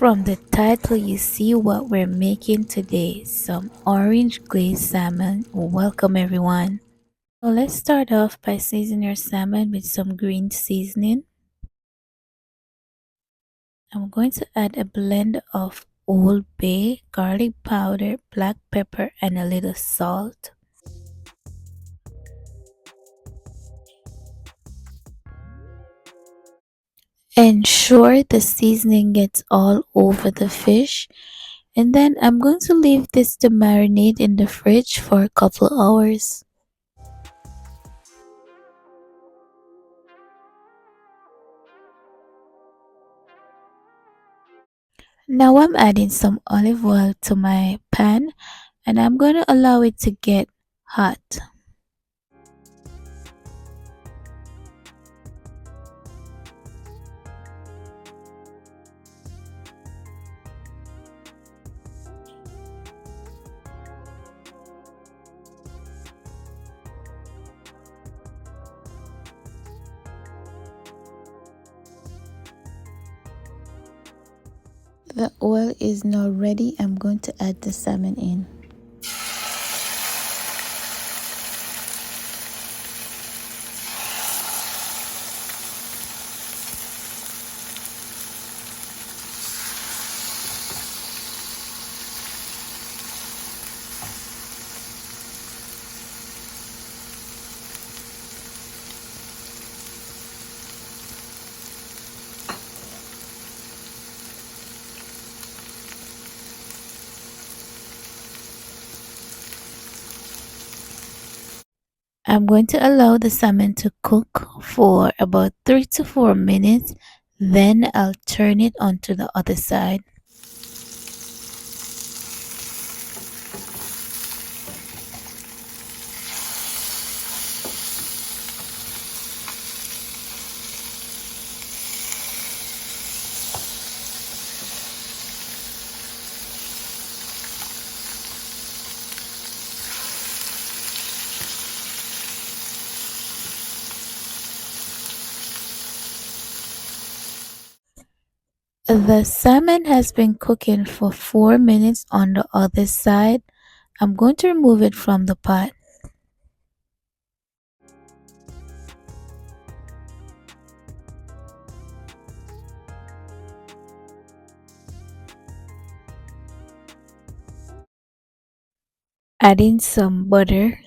From the title, you see what we're making today, some orange glazed salmon. Welcome everyone. So let's start off by seasoning your salmon with some green seasoning. I'm going to add a blend of Old Bay, garlic powder, black pepper, and a little salt. Ensure the seasoning gets all over the fish, and then I'm going to leave this to marinate in the fridge for a couple hours. Now I'm adding some olive oil to my pan and I'm going to allow it to get hot. The oil is now ready. I'm going to add the salmon in. I'm going to allow the salmon to cook for about 3 to 4 minutes. Then I'll turn it onto the other side. The salmon has been cooking for 4 minutes on the other side. I'm going to remove it from the pot. Adding some butter.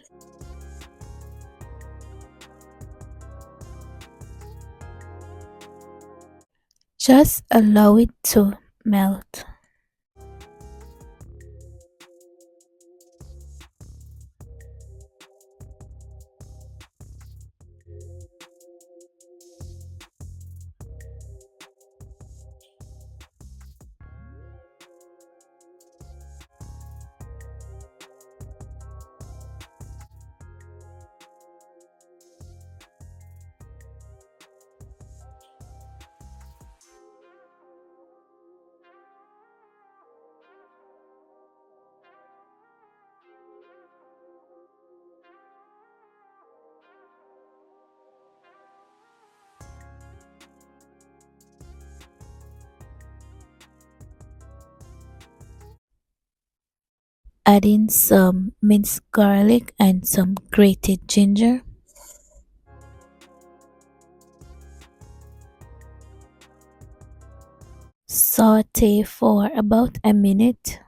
Just allow it to melt. Adding some minced garlic and some grated ginger. Saute for about a minute.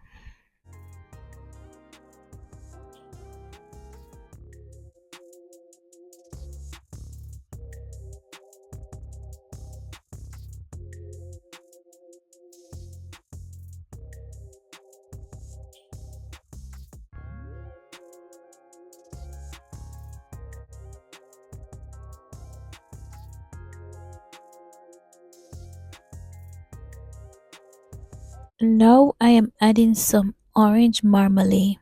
Now I am adding some orange marmalade,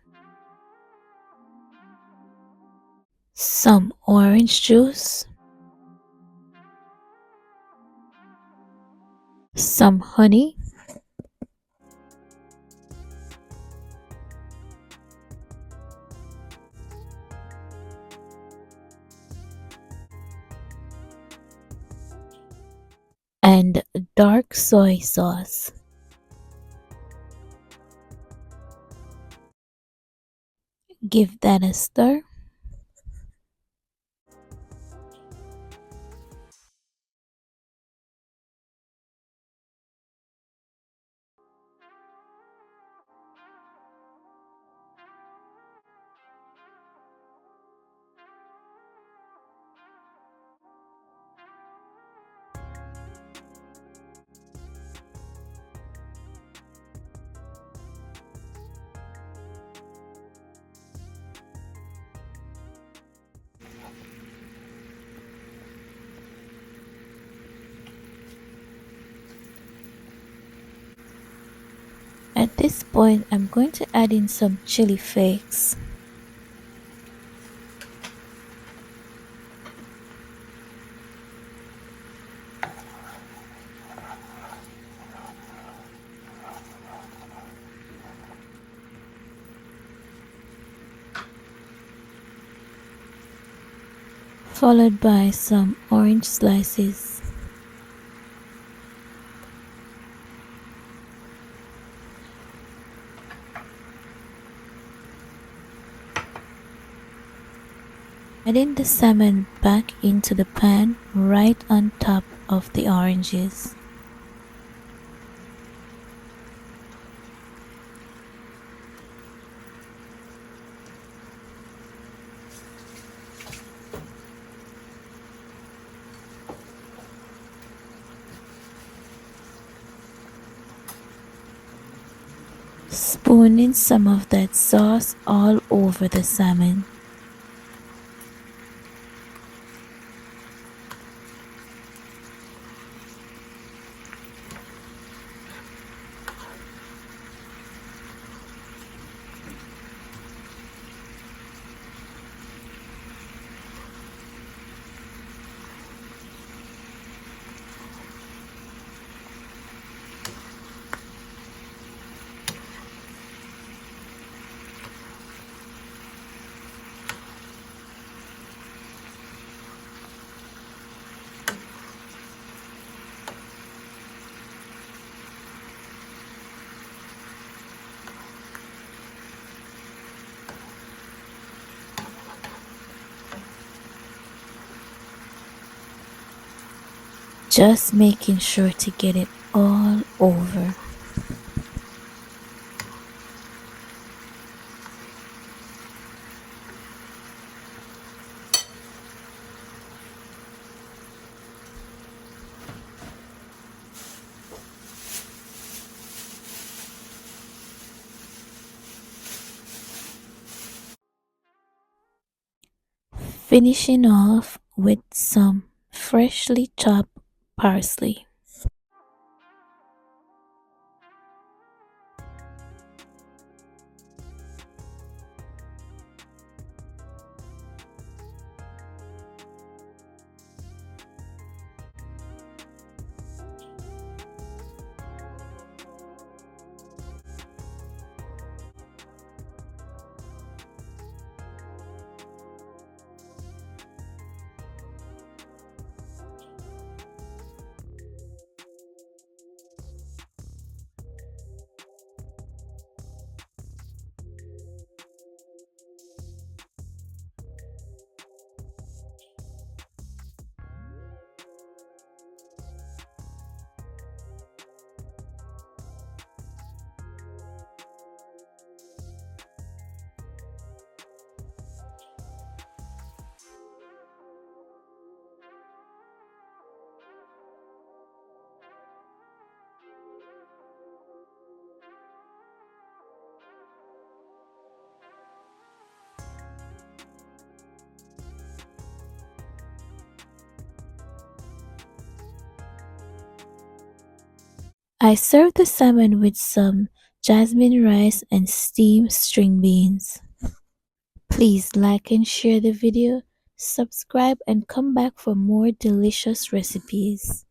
some orange juice, some honey, and dark soy sauce. Give that a stir. At this point, I'm going to add in some chili flakes. Followed by some orange slices. Adding the salmon back into the pan right on top of the oranges. Spoon in some of that sauce all over the salmon. Just making sure to get it all over. Finishing off with some freshly chopped parsley. I serve the salmon with some jasmine rice and steamed string beans. Please like and share the video, subscribe and come back for more delicious recipes.